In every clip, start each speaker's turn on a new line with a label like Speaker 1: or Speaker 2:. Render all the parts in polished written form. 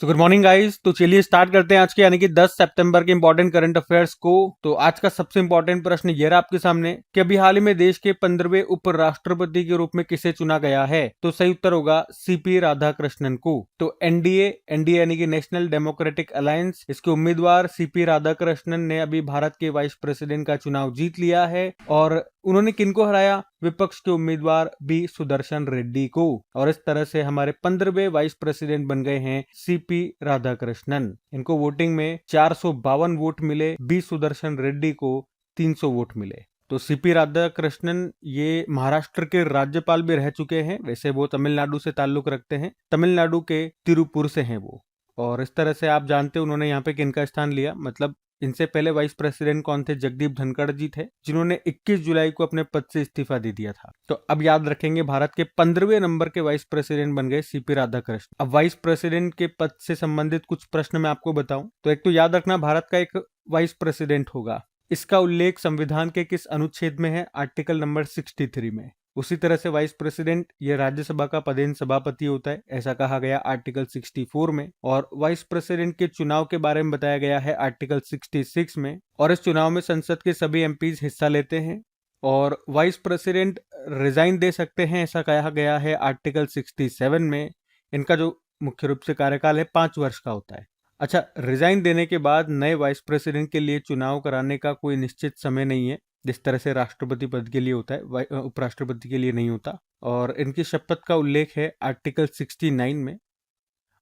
Speaker 1: So good morning guys. तो चलिए start करते हैं आज के यानी कि 10 सितंबर के इंपॉर्टेंट करंट अफेयर्स को। तो आज का सबसे इंपॉर्टेंट प्रश्न ये रहा आपके सामने कि अभी हाल ही में देश के 15वें उपराष्ट्रपति के रूप में किसे चुना गया है। तो सही उत्तर होगा सीपी राधाकृष्णन को। तो एनडीए यानी कि नेशनल डेमोक्रेटिक अलायंस, इसके उम्मीदवार सीपी राधाकृष्णन ने अभी भारत के वाइस प्रेसिडेंट का चुनाव जीत लिया है। और उन्होंने किनको हराया? विपक्ष के उम्मीदवार बी सुदर्शन रेड्डी को। और इस तरह से हमारे 15वें वाइस प्रेसिडेंट बन गए हैं सीपी राधाकृष्णन। इनको वोटिंग में 452 वोट मिले, बी सुदर्शन रेड्डी को 300 वोट मिले। तो सीपी राधाकृष्णन ये महाराष्ट्र के राज्यपाल भी रह चुके हैं। वैसे वो तमिलनाडु से ताल्लुक रखते हैं, तमिलनाडु के तिरुपुर से हैं वो। और इस तरह से आप जानते हैं उन्होंने यहाँ पे किनका स्थान लिया। मतलब इनसे पहले वाइस प्रेसिडेंट कौन थे? जगदीप धनखड़ जी थे, जिन्होंने 21 जुलाई को अपने पद से इस्तीफा दे दिया था। तो अब याद रखेंगे भारत के 15वें नंबर के वाइस प्रेसिडेंट बन गए सीपी राधाकृष्णन। अब वाइस प्रेसिडेंट के पद से संबंधित कुछ प्रश्न मैं आपको बताऊं तो एक तो याद रखना, भारत का एक वाइस प्रेसिडेंट होगा। इसका उल्लेख संविधान के किस अनुच्छेद में है? आर्टिकल नंबर 63 में। उसी तरह से वाइस प्रेसिडेंट ये राज्यसभा का पदेन सभापति होता है, ऐसा कहा गया आर्टिकल 64 में। और वाइस प्रेसिडेंट के चुनाव के बारे में बताया गया है आर्टिकल 66 में। और इस चुनाव में संसद के सभी एमपीज हिस्सा लेते हैं। और वाइस प्रेसिडेंट रिजाइन दे सकते हैं, ऐसा कहा गया है आर्टिकल 67 में। इनका जो मुख्य रूप से कार्यकाल है 5 वर्ष का होता है। अच्छा, रिजाइन देने के बाद नए वाइस प्रेसिडेंट के लिए चुनाव कराने का कोई निश्चित समय नहीं है, जिस तरह से राष्ट्रपति पद के लिए होता है, उपराष्ट्रपति के लिए नहीं होता। और इनकी शपथ का उल्लेख है आर्टिकल 69 में।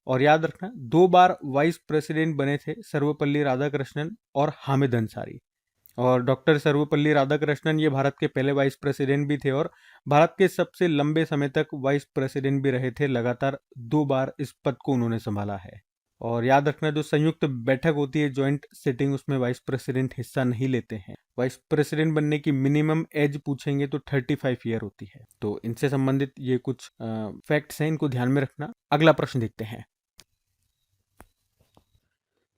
Speaker 1: और याद रखना, 2 बार वाइस प्रेसिडेंट बने थे सर्वपल्ली राधाकृष्णन और हामिद अंसारी। और डॉक्टर सर्वपल्ली राधाकृष्णन ये भारत के पहले वाइस प्रेसिडेंट भी थे और भारत के सबसे लंबे समय तक वाइस प्रेसिडेंट भी रहे थे। लगातार 2 बार इस पद को उन्होंने संभाला है। और याद रखना, जो संयुक्त बैठक होती है, जॉइंट सिटिंग, उसमें वाइस प्रेसिडेंट हिस्सा नहीं लेते हैं। वाइस प्रेसिडेंट बनने की मिनिमम एज पूछेंगे तो 35 ईयर होती है। तो इनसे संबंधित ये कुछ फैक्ट्स हैं, इनको ध्यान में रखना। अगला प्रश्न देखते हैं।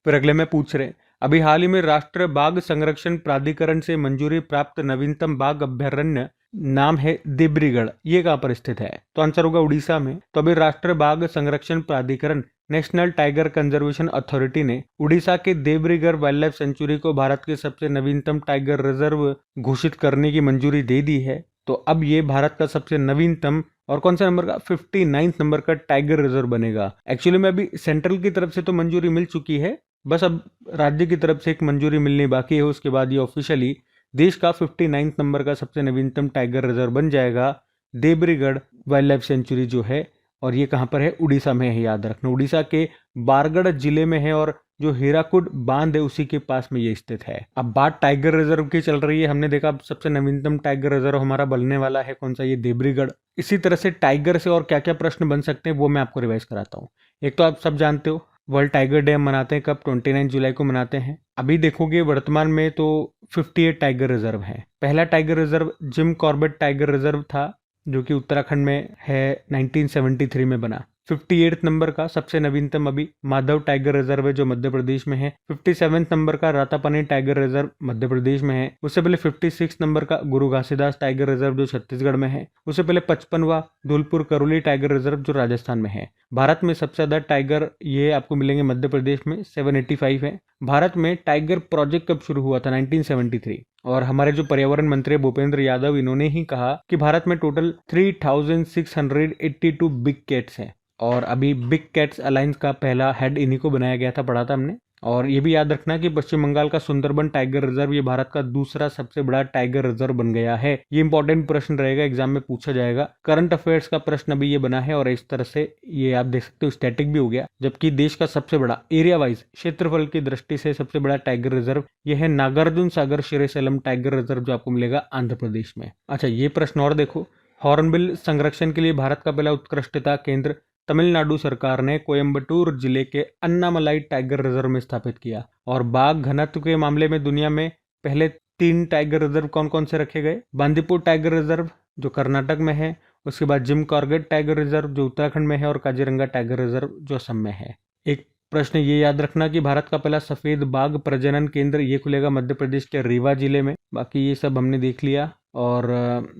Speaker 1: फिर अगले में पूछ रहे, अभी हाल ही में राष्ट्रीय बाघ संरक्षण प्राधिकरण से मंजूरी प्राप्त नवीनतम बाघ अभ्यारण्य नाम है देब्रीगढ़। ये कहाँ पर स्थित है? तो आंसर होगा उड़ीसा में। तो अभी राष्ट्रीय बाघ संरक्षण प्राधिकरण, नेशनल टाइगर कंजर्वेशन अथॉरिटी ने उड़ीसा के देब्रीगढ़ वाइल्ड लाइफ सेंचुरी को भारत के सबसे नवीनतम टाइगर रिजर्व घोषित करने की मंजूरी दे दी है। तो अब ये भारत का सबसे नवीनतम और कौन सा नंबर का? 59 नंबर का टाइगर रिजर्व बनेगा। एक्चुअली में अभी सेंट्रल की तरफ से तो मंजूरी मिल चुकी है, बस अब राज्य की तरफ से एक मंजूरी मिलनी बाकी है। उसके बाद ये ऑफिशियली देश का 59 नंबर का सबसे नवीनतम टाइगर रिजर्व बन जाएगा, देब्रीगढ़ वाइल्ड लाइफ सेंचुरी जो है। और ये कहाँ पर है? उड़ीसा में है। याद रखना, उड़ीसा के बारगढ़ जिले में है और जो हीराकुड बांध है उसी के पास में ये स्थित है। अब बात टाइगर रिजर्व की चल रही है, हमने देखा अब सबसे नवीनतम टाइगर रिजर्व हमारा बनने वाला है, कौन सा? ये देब्रीगढ़। इसी तरह से टाइगर से और क्या क्या प्रश्न बन सकते हैं वो मैं आपको रिवाइज कराता हूँ। एक तो आप सब जानते हो वर्ल्ड टाइगर डे हम मनाते हैं कब? 29 जुलाई को मनाते हैं। अभी देखोगे वर्तमान में तो 58 टाइगर रिजर्व हैं। पहला tiger reserve Jim Corbett tiger reserve था, जो कि उत्तराखंड में है, 1973 में बना। 58 नंबर का सबसे नवीनतम अभी माधव टाइगर रिजर्व है, जो मध्य प्रदेश में है। 57 नंबर का रातापानी टाइगर रिजर्व मध्य प्रदेश में है। उससे पहले 56 नंबर का गुरु घासीदास टाइगर रिजर्व जो छत्तीसगढ़ में है। उससे पहले 55वां धौलपुर करौली टाइगर रिजर्व जो राजस्थान में है। भारत में सबसे ज्यादा टाइगर ये आपको मिलेंगे मध्य प्रदेश में, 785 है। भारत में टाइगर प्रोजेक्ट कब शुरू हुआ था? 1973। और हमारे जो पर्यावरण मंत्री भूपेंद्र यादव, इन्होंने ही कहा कि भारत में टोटल 3682 बिग कैट्स हैं। और अभी बिग कैट्स अलायंस का पहला हेड इन्हीं को बनाया गया था, पढ़ा था हमने। और ये भी याद रखना कि पश्चिम बंगाल का सुंदरबन टाइगर रिजर्व ये भारत का दूसरा सबसे बड़ा टाइगर रिजर्व बन गया है। ये इंपॉर्टेंट प्रश्न रहेगा, एग्जाम में पूछा जाएगा। करंट अफेयर्स का प्रश्न अभी ये बना है और इस तरह से ये आप देख सकते हो स्टैटिक भी हो गया। जबकि देश का सबसे बड़ा एरिया वाइज क्षेत्रफल की दृष्टि से सबसे बड़ा टाइगर रिजर्व यह है नागार्जुन सागर श्रीशैलम टाइगर रिजर्व, जो आपको मिलेगा आंध्र प्रदेश में। अच्छा, ये प्रश्न और देखो, हॉर्नबिल संरक्षण के लिए भारत का पहला उत्कृष्टता केंद्र तमिलनाडु सरकार ने कोयम्बटूर जिले के अन्नामलाई टाइगर रिजर्व में स्थापित किया। और बाघ घनत्व के मामले में दुनिया में पहले 3 टाइगर रिजर्व कौन कौन से रखे गए? बांदीपुर टाइगर रिजर्व जो कर्नाटक में है, उसके बाद जिम कॉर्बेट टाइगर रिजर्व जो उत्तराखंड में है, और काजीरंगा टाइगर रिजर्व जो असम में है। एक प्रश्न ये याद रखना कि भारत का पहला सफेद बाघ प्रजनन केंद्र ये खुलेगा मध्य प्रदेश के रीवा जिले में। बाकी ये सब हमने देख लिया। और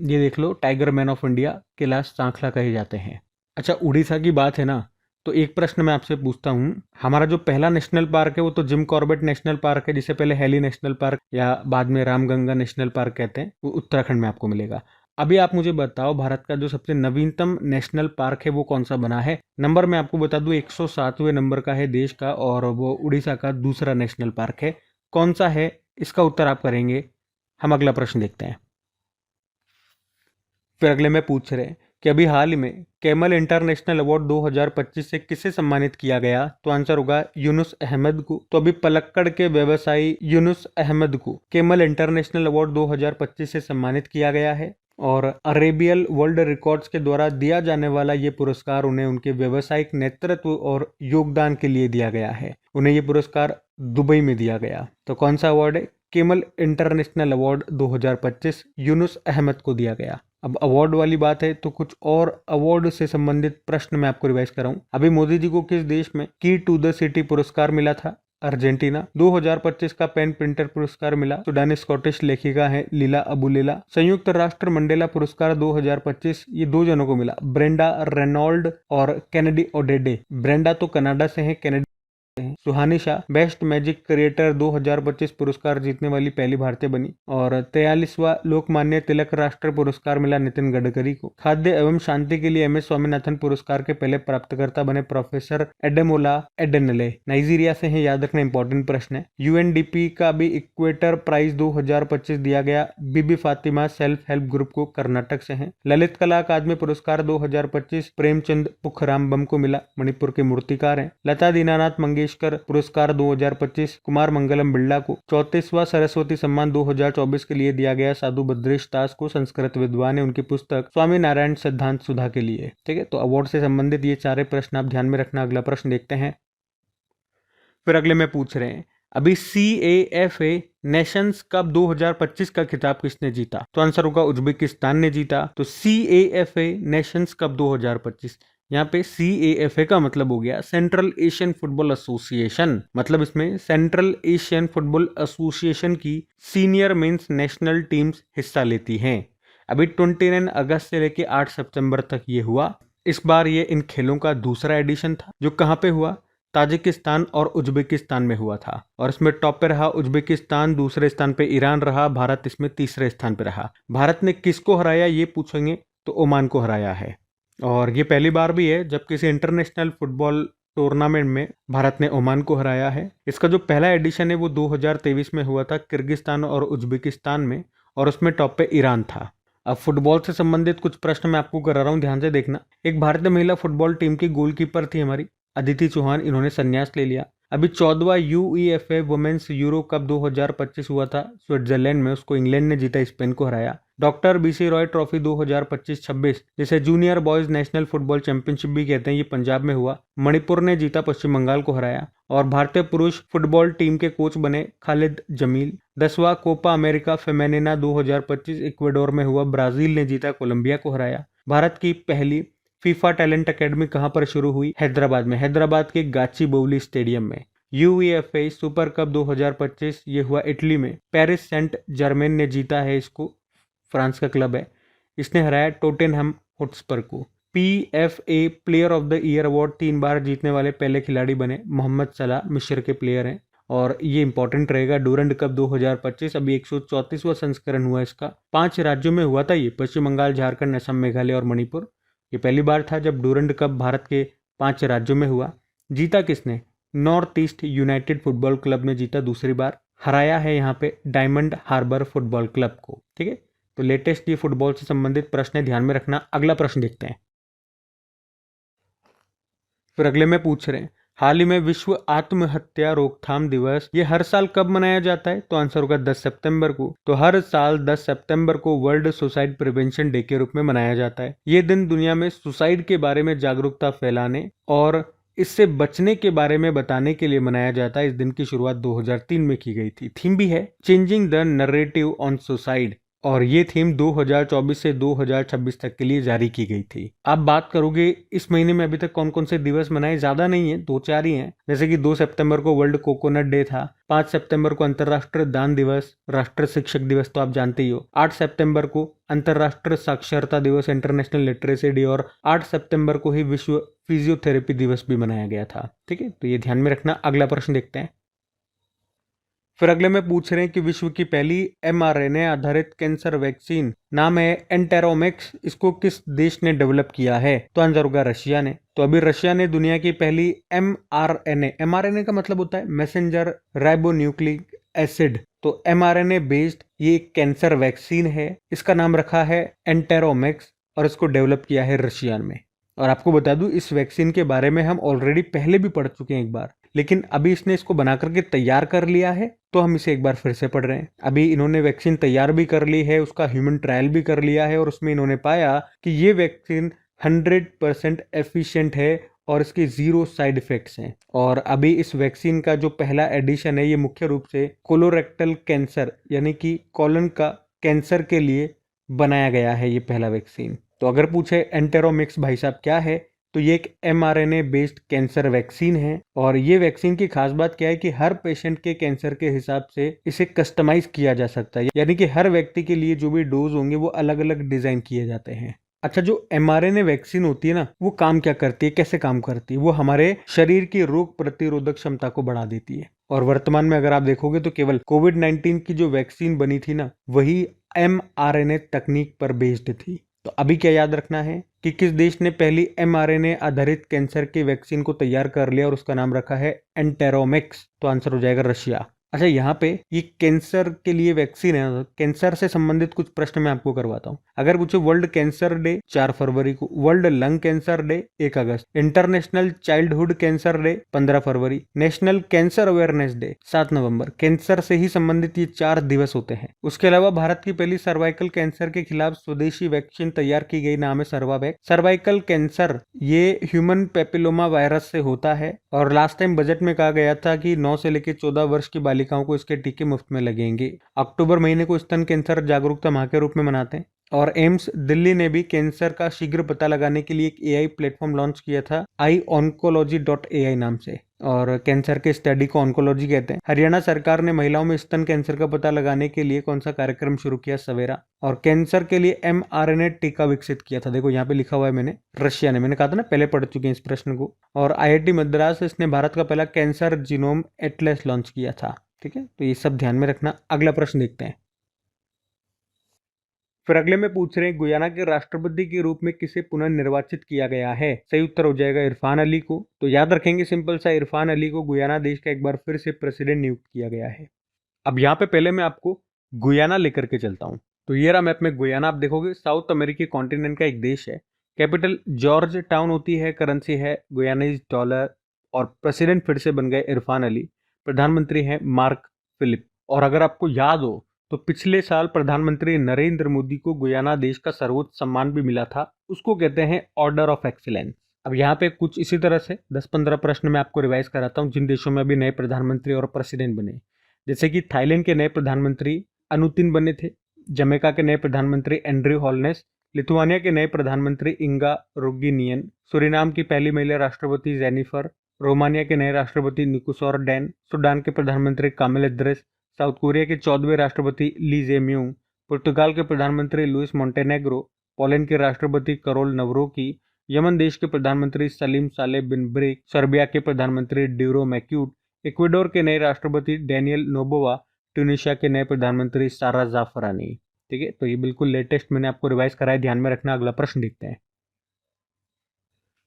Speaker 1: ये देख लो, tiger man of India Kailash Sankhla कहे जाते हैं। अच्छा, उड़ीसा की बात है ना, तो एक प्रश्न मैं आपसे पूछता हूँ, हमारा जो पहला नेशनल पार्क है वो तो जिम कॉर्बेट नेशनल पार्क है, जिसे पहले हेली नेशनल पार्क या बाद में रामगंगा नेशनल पार्क कहते हैं, वो उत्तराखंड में आपको मिलेगा। अभी आप मुझे बताओ भारत का जो सबसे नवीनतम नेशनल पार्क है वो कौन सा बना है। नंबर मैं आपको बता दूं 107वें नंबर का है देश का, और वो उड़ीसा का दूसरा नेशनल पार्क है। कौन सा है, इसका उत्तर आप करेंगे। हम अगला प्रश्न देखते हैं। फिर अगले में पूछ रहे हैं कि अभी हाल ही में कैमल इंटरनेशनल अवार्ड 2025 से किसे सम्मानित किया गया। तो आंसर होगा यूनुस अहमद को। तो अभी पलक्कड़ के व्यवसायी यूनुस अहमद को कैमल इंटरनेशनल अवार्ड 2025 से सम्मानित किया गया है, और अरेबियल वर्ल्ड रिकॉर्ड्स के द्वारा दिया जाने वाला ये पुरस्कार उन्हें उनके व्यावसायिक नेतृत्व और योगदान के लिए दिया गया है। उन्हें ये पुरस्कार दुबई में दिया गया। तो कौन सा अवार्ड है? Camel International Award 2025 Yunus Ahmed को दिया गया। अब अवार्ड वाली बात है तो कुछ और अवार्ड से संबंधित प्रश्न मैं आपको रिवाइज कराऊं। अभी मोदी जी को किस देश में की टू द सिटी पुरस्कार मिला था? अर्जेंटीना। 2025 का पेन प्रिंटर पुरस्कार मिला सुडान स्कॉटिश लेखिका है लीला अबुलेला। संयुक्त राष्ट्र मंडेला पुरस्कार 2025 ये दो जनों को मिला, ब्रेंडा रेनॉल्ड और केनेडी ओडेडे। ब्रेंडा तो कनाडा से है, केनेडी सुहानी शाह बेस्ट मैजिक क्रिएटर 2025 पुरस्कार जीतने वाली पहली भारतीय बनी। और 43वां लोकमान्य तिलक राष्ट्रीय पुरस्कार मिला नितिन गडकरी को। खाद्य एवं शांति के लिए एमएस स्वामीनाथन पुरस्कार के पहले प्राप्तकर्ता बने प्रोफेसर एडेमोला एडेनले, नाइजीरिया से हैं, याद रखना इंपॉर्टेंट प्रश्न है। यूएनडीपी का भी इक्वेटर प्राइज 2025 दिया गया बीबी फातिमा सेल्फ हेल्प ग्रुप को, कर्नाटक से है। ललित कला अकादमी पुरस्कार 2025 प्रेमचंद पुखरामबम को मिला, मणिपुर के मूर्तिकार हैं। लता दीनानाथ मंगेशकर पुरस्कार 2025 कुमार मंगलम बिरला को। 34वां सरस्वती सम्मान 2024 के लिए दिया गया साधु बद्रेश दास को, संस्कृत विद्वान है, उनकी पुस्तक स्वामी नारायण सिद्धांत सुधा के लिए। ठीक है, तो अवार्ड से संबंधित ये सारे प्रश्न आप ध्यान में रखना। अगला प्रश्न देखते हैं। फिर अगले में पूछ रहे हैं अभी CAFA नेशंस कप 2025 का खिताब किसने जीता? तो आंसर होगा उज्बेकिस्तान ने जीता। तो CAFA नेशंस कप 2025, यहाँ पे CAFA का मतलब हो गया सेंट्रल एशियन फुटबॉल एसोसिएशन, मतलब इसमें सेंट्रल एशियन फुटबॉल एसोसिएशन की सीनियर मेंस नेशनल टीम्स हिस्सा लेती हैं। अभी 29 अगस्त से लेके 8 सितंबर तक ये हुआ। इस बार ये इन खेलों का दूसरा एडिशन था, जो कहाँ पे हुआ? ताजिकिस्तान और उज्बेकिस्तान में हुआ था। और इसमें टॉप पे रहा उज्बेकिस्तान, दूसरे स्थान पे ईरान रहा, भारत इसमें तीसरे स्थान पे रहा। भारत ने किसको हराया ये पूछेंगे तो ओमान को हराया है। और ये पहली बार भी है जब किसी इंटरनेशनल फुटबॉल टूर्नामेंट में भारत ने ओमान को हराया है। इसका जो पहला एडिशन है वो 2023 में हुआ था किर्गिस्तान और उज्बेकिस्तान में, और उसमें टॉप पे ईरान था। अब फुटबॉल से संबंधित कुछ प्रश्न मैं आपको करा रहा हूँ, ध्यान से देखना। एक भारतीय महिला फुटबॉल टीम की गोलकीपर थी हमारी अदिति चौहान, इन्होंने संन्यास ले लिया। अभी 14वां UEFA वुमेन्स यूरो कप 2025 हुआ था स्विट्जरलैंड में, उसको इंग्लैंड ने जीता, स्पेन को हराया। डॉक्टर BC रॉय ट्रॉफी 2025-26 जिसे junior boys national football championship भी कहते हैं, ये पंजाब में हुआ, मणिपुर ने जीता, पश्चिम बंगाल को हराया। और भारतीय पुरुष फुटबॉल टीम के कोच बने खालिद जमील। 10वां कोपा अमेरिका फेमेनिना 2025 इक्वाडोर में हुआ, ब्राजील ने जीता, कोलंबिया को हराया। भारत की पहली फीफा टैलेंट अकेडमी कहां पर शुरू हुई? हैदराबाद में, हैदराबाद के गाचीबोवली स्टेडियम में। UEFA सुपर कप 2025 ये हुआ इटली में, पेरिस सेंट जर्मेन ने जीता है इसको, फ्रांस का क्लब है। इसने हराया टोटेनहम हॉटस्पर को। PFA player of the year award 3 बार जीतने वाले पहले खिलाड़ी बने मोहम्मद सलाह, मिस्र के प्लेयर हैं। और ये इंपॉर्टेंट रहेगा, डूरंड कप 2025 अभी 134वां संस्करण हुआ इसका। 5 राज्यों में हुआ था ये, पश्चिम बंगाल, झारखंड, असम, मेघालय और मणिपुर। ये पहली बार था जब डूरंड कप भारत के 5 राज्यों में हुआ। जीता किसने? North east United football club ने जीता दूसरी बार। हराया है यहाँ पे डायमंड हार्बर फुटबॉल क्लब को। ठीक है, तो लेटेस्ट ये फुटबॉल से संबंधित प्रश्न ध्यान में रखना। अगला प्रश्न देखते हैं। फिर अगले में पूछ रहे हैं हाल ही में विश्व आत्महत्या रोकथाम दिवस ये हर साल कब मनाया जाता है? तो आंसर होगा 10 सितंबर को। तो हर साल 10 सितंबर को वर्ल्ड सुसाइड प्रिवेंशन डे के रूप में मनाया जाता है। ये दिन दुनिया में सुसाइड के बारे में जागरूकता फैलाने और इससे बचने के बारे में बताने के लिए मनाया जाता है। इस दिन की शुरुआत 2003 में की गई थी। थीम भी है changing the narrative on suicide और ये थीम 2024 से 2026 तक के लिए जारी की गई थी। आप बात करोगे इस महीने में अभी तक कौन कौन से दिवस मनाए, ज्यादा नहीं है, 2-4 ही हैं। जैसे कि 2 सितंबर को वर्ल्ड कोकोनट डे था, 5 सितंबर को अंतर्राष्ट्रीय दान दिवस, राष्ट्रीय शिक्षक दिवस तो आप जानते ही हो, 8 सितंबर को अंतर्राष्ट्रीय साक्षरता दिवस, इंटरनेशनल लिटरेसी डे, और 8 सितंबर को ही विश्व फिजियोथेरेपी दिवस भी मनाया गया था। ठीक है, तो ये ध्यान में रखना। अगला प्रश्न देखते हैं। फिर अगले में पूछ रहे हैं कि विश्व की पहली mRNA आधारित कैंसर वैक्सीन नाम है एंटेरोमिक्स, इसको किस देश ने डेवलप किया है? तो आंसर होगा रशिया ने। तो अभी रशिया ने दुनिया की पहली mRNA का मतलब होता है मैसेंजर राइबोन्यूक्लिक एसिड, तो mRNA बेस्ड ये कैंसर वैक्सीन है। इसका नाम रखा है एंटेरोमिक्स और इसको डेवलप किया है रशिया में। और आपको बता दूं, इस वैक्सीन के बारे में हम ऑलरेडी पहले भी पढ़ चुके हैं एक बार, लेकिन अभी इसने इसको बना करके तैयार कर लिया है, तो हम इसे एक बार फिर से पढ़ रहे हैं। अभी इन्होंने वैक्सीन तैयार भी कर ली है, उसका ह्यूमन ट्रायल भी कर लिया है, और उसमें इन्होंने पाया कि ये वैक्सीन 100% एफिशिएंट है और इसके 0 साइड इफेक्ट्स हैं। और अभी इस वैक्सीन का जो पहला एडिशन है, ये मुख्य रूप से कोलोरेक्टल कैंसर यानी कि कॉलन का कैंसर के लिए बनाया गया है, ये पहला वैक्सीन। तो अगर पूछे एंटेरोमिक्स भाई साहब क्या है, तो ये एक mRNA बेस्ड कैंसर वैक्सीन है। और ये वैक्सीन की खास बात क्या है कि हर पेशेंट के कैंसर के हिसाब से इसे कस्टमाइज किया जा सकता है, यानी कि हर व्यक्ति के लिए जो भी डोज होंगे वो अलग अलग डिजाइन किए जाते हैं। अच्छा, जो mRNA वैक्सीन होती है ना, वो काम क्या करती है, कैसे काम करती है? वो हमारे शरीर की रोग प्रतिरोधक क्षमता को बढ़ा देती है। और वर्तमान में अगर आप देखोगे तो केवल कोविड-19 की जो वैक्सीन बनी थी ना, वही mRNA तकनीक पर बेस्ड थी। तो अभी क्या याद रखना है कि किस देश ने पहली mRNA आधारित कैंसर की वैक्सीन को तैयार कर लिया और उसका नाम रखा है एंटेरोमिक्स। तो आंसर हो जाएगा रशिया। अच्छा, यहाँ पे ये कैंसर के लिए वैक्सीन है, कैंसर से संबंधित कुछ प्रश्न मैं आपको करवाता हूँ। अगर पूछे वर्ल्ड कैंसर डे 4 फरवरी को, वर्ल्ड लंग कैंसर डे 1 अगस्त, इंटरनेशनल चाइल्डहुड कैंसर डे 15 फरवरी, नेशनल कैंसर अवेयरनेस डे 7 नवंबर, कैंसर से ही संबंधित ये 4 दिवस होते हैं। उसके अलावा भारत की पहली सर्वाइकल कैंसर के खिलाफ स्वदेशी वैक्सीन तैयार की गई, नाम है सर्वावैक। सर्वाइकल कैंसर ये ह्यूमन पेपिलोमा वायरस से होता है, और लास्ट टाइम बजट में कहा गया था कि 9 से लेकर 14 वर्ष की बालिकाओं को इसके टीके मुफ्त में लगेंगे। अक्टूबर महीने को स्तन कैंसर जागरूकता माह के रूप में मनाते हैं। और एम्स दिल्ली ने भी कैंसर का शीघ्र पता लगाने के लिए एक एआई प्लेटफॉर्म लॉन्च किया था, iOncology.ai नाम से, और कैंसर के स्टडी को ऑन्कोलॉजी कहते हैं। हरियाणा सरकार ने महिलाओं में स्तन कैंसर का पता लगाने के लिए कौन सा कार्यक्रम शुरू किया? सवेरा। और कैंसर के लिए mRNA टीका विकसित किया था, देखो यहाँ पे लिखा हुआ है मैंने, रशिया ने। मैंने कहा था ना, पहले पढ़ चुके हैं इस प्रश्न को। और IIT मद्रास इसने भारत का पहला कैंसर जीनोम एटलस लॉन्च किया था। ठीक है, तो ये सब ध्यान में रखना। अगला प्रश्न देखते हैं। फिर अगले में पूछ रहे हैं, गुयाना के राष्ट्रपति के रूप में किसे पुनर्निर्वाचित किया गया है? सही उत्तर हो जाएगा इरफान अली को। तो याद रखेंगे सिंपल सा, इरफान अली को गुयाना देश का एक बार फिर से प्रेसिडेंट नियुक्त किया गया है। अब यहाँ पे पहले मैं आपको गुयाना लेकर के चलता हूँ। तो ये रहा मैप में गुयाना। आप देखोगे साउथ अमेरिकी कॉन्टिनेंट का एक देश है। कैपिटल जॉर्ज टाउन होती है, करेंसी है गुयानीज डॉलर, और प्रेसिडेंट फिर से बन गए इरफान अली। प्रधानमंत्री हैं मार्क फिलिप। और अगर आपको याद हो तो पिछले साल प्रधानमंत्री नरेंद्र मोदी को गुयाना देश का सर्वोच्च सम्मान भी मिला था, उसको कहते हैं ऑर्डर ऑफ एक्सीलेंस। अब यहाँ पे कुछ इसी तरह से 10-15 प्रश्न मैं आपको रिवाइज कराता हूँ जिन देशों में अभी नए प्रधानमंत्री और प्रेसिडेंट बने। जैसे कि थाईलैंड के नए प्रधानमंत्री अनुतिन बने थे, जमैका के नए प्रधानमंत्री एंड्रयू हॉलनेस, लिथुआनिया के नए प्रधानमंत्री इंगा रोगिनियन, सूरीनाम की पहली महिला राष्ट्रपति जेनिफर, रोमानिया के नए राष्ट्रपति निकोसोर डैन, सूडान के प्रधानमंत्री कामिल इद्रिस, साउथ कोरिया के 14वें राष्ट्रपति ली जेम्यूंग, पुर्तगाल के प्रधानमंत्री लुइस मोंटेनेग्रो, पोलैंड के राष्ट्रपति करोल नवरोकी, यमन देश के प्रधानमंत्री सलीम साले बिन ब्रेक, सर्बिया के प्रधानमंत्री ड्यूरो मैक्यूट, इक्वाडोर के नए राष्ट्रपति डैनियल नोबोवा, ट्यूनीशिया के नए प्रधानमंत्री सारा जाफरानी। ठीक है, तो ये बिल्कुल लेटेस्ट मैंने आपको रिवाइज कराया, ध्यान में रखना। अगला प्रश्न देखते हैं।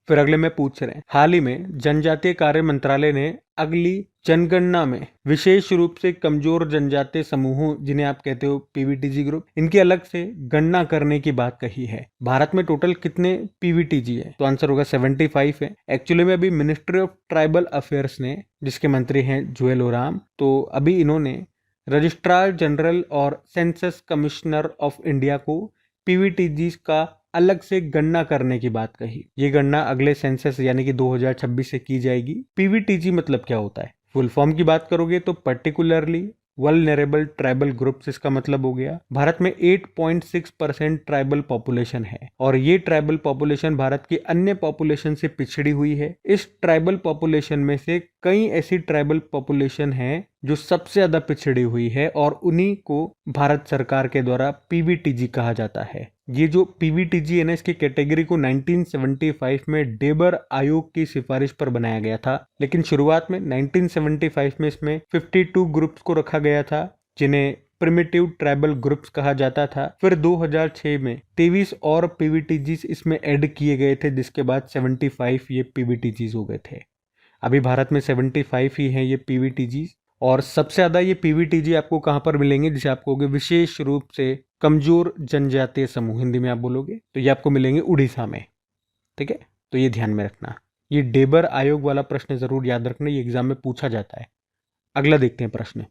Speaker 1: फिर अगले में पूछ रहे हैं, हाल ही में जनजातीय कार्य मंत्रालय ने अगली जनगणना में विशेष रूप से कमजोर जनजातीय समूहों, जिन्हें आप कहते हो पीवीटीजी ग्रुप, इनकी अलग से गणना करने की बात कही है। भारत में टोटल कितने पीवीटीजी है? तो आंसर होगा 75 है। एक्चुअली में अभी मिनिस्ट्री ऑफ ट्राइबल अफेयर्स ने, जिसके मंत्री हैं जुएल ओराम, तो अभी इन्होंने रजिस्ट्रार जनरल और सेंसस कमिश्नर ऑफ इंडिया को पीवीटीजी का अलग से गणना करने की बात कही। ये गणना अगले सेंसस यानी कि 2026 से की जाएगी। पीवीटीजी मतलब क्या होता है? फुल फॉर्म की बात करोगे तो पर्टिकुलरली वल्नरेबल ट्राइबल ग्रुप्स, इसका मतलब हो गया भारत में 8.6% ट्राइबल पॉपुलेशन है और ये ट्राइबल पॉपुलेशन भारत की अन्य पॉपुलेशन से पिछड़ी हुई है। इस ट्राइबल पॉपुलेशन में से कई ऐसी ट्राइबल पॉपुलेशन है जो सबसे ज्यादा पिछड़ी हुई है और उन्हीं को भारत सरकार के द्वारा पीवीटीजी कहा जाता है। ये जो पीवीटीजी है ना, इसकी कैटेगरी को 1975 में डेबर आयोग की सिफारिश पर बनाया गया था, लेकिन शुरुआत में 1975 में इसमें 52 ग्रुप्स को रखा गया था जिन्हें प्रिमिटिव ट्राइबल ग्रुप्स कहा जाता था। फिर 2006 में 23 और पीवीटीजीज इसमें ऐड किए गए थे, जिसके बाद 75 ये पीवीटीजीज हो गए थे। अभी भारत में 75 ही हैं ये पीवीटीजीज और सबसे ज्यादा ये पीवीटीजी आपको कहाँ पर मिलेंगे, जिसे आप कहोगे विशेष रूप से कमजोर जनजातीय समूह, हिंदी में आप बोलोगे तो ये आपको मिलेंगे उड़ीसा में। ठीक है, तो ये ध्यान में रखना। ये डेबर आयोग वाला प्रश्न जरूर याद रखना, ये एग्जाम में पूछा जाता है। अगला देखते हैं प्रश्न।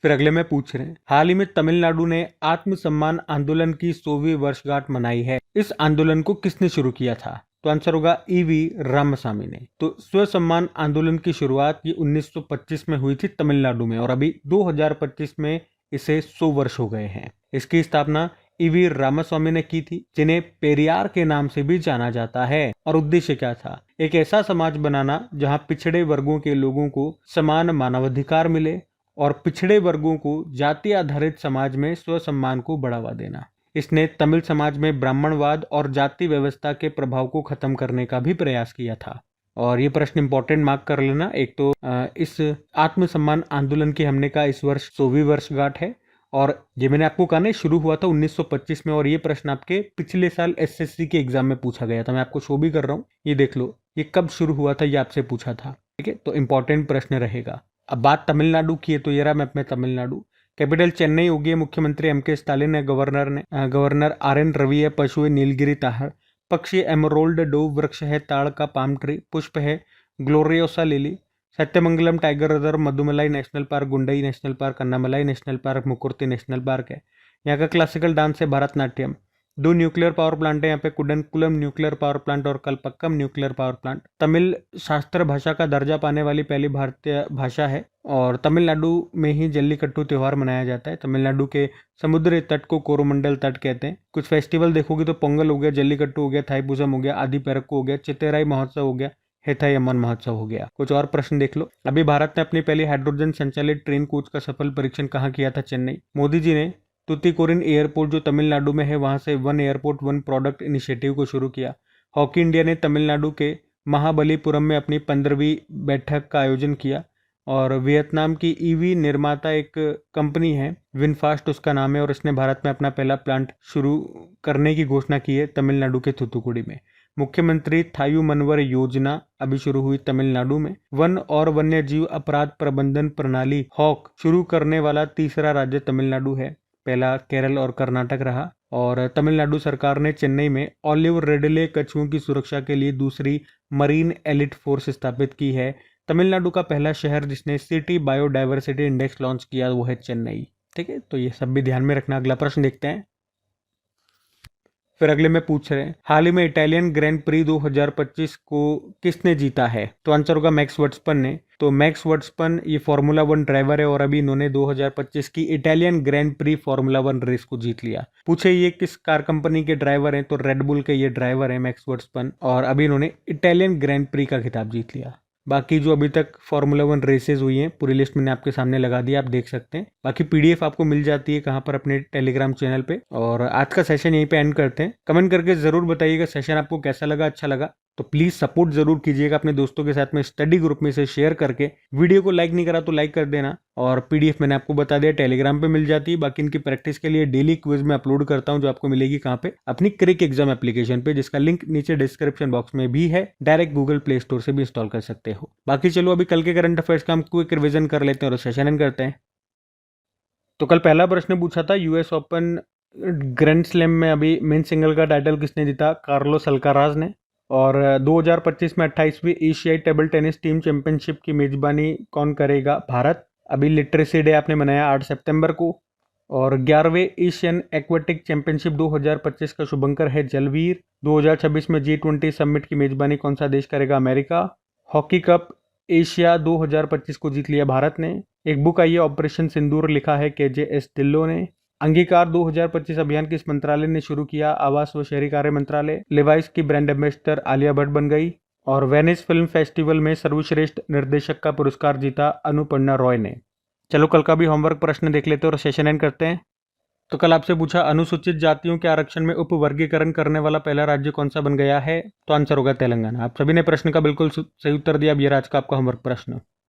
Speaker 1: फिर अगले में पूछ रहे हैं, हाल ही में तमिलनाडु ने आत्मसम्मान आंदोलन की 100वीं वर्षगांठ मनाई है। इस आंदोलन को किसने शुरू किया था? तो आंसर होगा ईवी रामास्वामी ने। तो स्व सम्मान आंदोलन की शुरुआत ये 1925 में हुई थी तमिलनाडु में और अभी 2025 में इसे 100 वर्ष हो गए हैं। इसकी स्थापना ईवी रामास्वामी ने की थी, जिन्हें पेरियार के नाम से भी जाना जाता है। और उद्देश्य क्या था? एक ऐसा समाज बनाना जहां पिछड़े वर्गों के लोगों को समान मानवाधिकार मिले और पिछड़े वर्गों को जाति आधारित समाज में स्व सम्मान को बढ़ावा देना। इसने तमिल समाज में ब्राह्मणवाद और जाति व्यवस्था के प्रभाव को खत्म करने का भी प्रयास किया था। और ये प्रश्न इंपॉर्टेंट मार्क कर लेना। एक तो इस आत्मसम्मान आंदोलन की हमने कहा इस वर्ष 100वीं वर्षगांठ है और ये मैंने आपको कहा ना शुरू हुआ था 1925 में और ये प्रश्न आपके पिछले साल एसएससी के एग्जाम में पूछा गया था। मैं आपको शो भी कर रहा हूँ, ये देख लो ये कब शुरू हुआ था, ये आपसे पूछा था। ठीक है, तो इंपॉर्टेंट प्रश्न रहेगा। अब बात तमिलनाडु की है तो ये रहा मैप में तमिलनाडु। कैपिटल चेन्नई होगी। मुख्यमंत्री एमके स्टालिन है। गवर्नर आरएन रवि है। पशु है नीलगिरी ताहर। पक्षी एमरोल्ड डोव। वृक्ष है ताड़ का पाम ट्री। पुष्प है gloriosa lily. Sathyamangalam tiger reserve, Mudumalai national park, Guindy national park, Anamalai national park, Mukurthi national park है। यहाँ का क्लासिकल डांस है भरतनाट्यम। 2 न्यूक्लियर पावर प्लांट है यहाँ पे, कुडनकुलम न्यूक्लियर पावर प्लांट और Kalpakkam nuclear power plant. Tamil शास्त्र भाषा का दर्जा पाने वाली पहली भारतीय भाषा है और तमिलनाडु में ही जल्लीकट्टू त्यौहार मनाया जाता है। तमिलनाडु के समुद्री तट को कोरोमंडल तट कहते हैं। कुछ फेस्टिवल देखोगे तो पोंगल हो गया, जल्लीकट्टू हो गया, थाईपुसम हो गया, आदि पेरक्कू हो गया, चित्तेराई महोत्सव हो गया, हेथाई अम्मन महोत्सव हो गया। कुछ और प्रश्न देख लो। अभी भारत ने अपनी पहली हाइड्रोजन संचालित ट्रेन कोच का सफल परीक्षण कहाँ किया था? चेन्नई। मोदी जी ने तुतिकोरिन एयरपोर्ट जो तमिलनाडु में है वहां से one airport one product initiative को शुरू किया। हॉकी इंडिया ने तमिलनाडु के महाबलीपुरम में अपनी 15वीं बैठक का आयोजन किया और वियतनाम की ईवी निर्माता एक कंपनी है विनफास्ट उसका नाम है और इसने भारत में अपना पहला प्लांट शुरू करने की घोषणा की है तमिलनाडु के थूथुकुडी में। मुख्यमंत्री थायू मनवर योजना अभी शुरू हुई तमिलनाडु में। वन और वन्य जीव अपराध प्रबंधन प्रणाली हॉक शुरू करने वाला तीसरा राज्य तमिलनाडु है, पहला केरल और कर्नाटक रहा। और तमिलनाडु सरकार ने चेन्नई में ऑलिव रेडले कछुओं की सुरक्षा के लिए दूसरी मरीन एलिट फोर्स स्थापित की है। तमिलनाडु का पहला शहर जिसने सिटी बायोडाइवर्सिटी इंडेक्स लॉन्च किया वो है चेन्नई। ठीक है, तो ये सब भी ध्यान में रखना। अगला प्रश्न देखते हैं। फिर अगले में पूछ रहे हैं, हाल ही में इटालियन ग्रैंड प्री 2025 को किसने जीता है? तो आंसर होगा मैक्स वर्स्टपन ने। तो मैक्स वर्स्टपन ये फार्मूला 1 ड्राइवर है और अभी इन्होंने 2025 की Italian Grand Prix Formula 1 race को जीत लिया। पूछे ये किस कार कंपनी के ड्राइवर हैं? तो रेडबुल के ये ड्राइवर है मैक्स वर्स्टपन और अभी इन्होंने इटालियन ग्रैंड प्री का खिताब जीत लिया। बाकी जो अभी तक फार्मूला 1 रेसेस हुई हैं पूरी लिस्ट मैंने आपके सामने लगा दी, आप देख सकते हैं। बाकी पीडीएफ आपको मिल जाती है कहाँ पर? अपने टेलीग्राम चैनल पे। और आज का सेशन यहीं पे एंड करते हैं। कमेंट करके जरूर बताइएगा सेशन आपको कैसा लगा, अच्छा लगा तो प्लीज सपोर्ट जरूर कीजिएगा अपने दोस्तों के साथ में, स्टडी ग्रुप में से शेयर करके। वीडियो को लाइक नहीं करा तो लाइक कर देना और पीडीएफ मैंने आपको बता दिया टेलीग्राम पे मिल जाती है। बाकी इनकी प्रैक्टिस के लिए डेली क्विज में अपलोड करता हूं जो आपको मिलेगी कहाँ पे? अपनी क्रिक एग्जाम एप्लीकेशन पे, जिसका लिंक नीचे डिस्क्रिप्शन बॉक्स में भी है। डायरेक्ट गूगल प्ले स्टोर से भी इंस्टॉल कर सकते हो। बाकी चलो अभी कल के करंट अफेयर्स का हम क्विक रिविजन कर लेते हैं और सेशन एंड करते हैं। तो कल पहला प्रश्न पूछा था यूएस ओपन ग्रैंड स्लैम में अभी मेन सिंगल का टाइटल किसने जीता? कार्लोस अल्काराज ने। और 2025 में 28वीं एशियाई टेबल टेनिस टीम चैंपियनशिप की मेजबानी कौन करेगा? भारत। अभी लिटरेसी डे आपने मनाया 8 सितंबर को। और 11वें एशियन एक्वेटिक चैंपियनशिप 2025 का शुभंकर है जलवीर। 2026 में G20 समिट की मेजबानी कौन सा देश करेगा? अमेरिका। हॉकी कप एशिया 2025 को जीत लिया भारत ने। एक बुक आई है ऑपरेशन सिंदूर, लिखा है KJS ढिल्लों ने। अंगीकार 2025 अभियान किस मंत्रालय ने शुरू किया? आवास व शहरी कार्य मंत्रालय। लिवाइस की ब्रांड एम्बेसडर आलिया भट्ट बन गई। और वेनिस फिल्म फेस्टिवल में सर्वश्रेष्ठ निर्देशक का पुरस्कार जीता अनुपन्ना रॉय ने। चलो कल का भी होमवर्क प्रश्न देख लेते हैं और सेशन एंड करते हैं। तो कल आपसे पूछा अनुसूचित जातियों के आरक्षण में उपवर्गीकरण करने वाला पहला राज्य कौन सा बन गया है? तो आंसर होगा तेलंगाना। आप सभी ने प्रश्न का बिल्कुल सही उत्तर दिया। अब ये आज का आपका होमवर्क प्रश्न।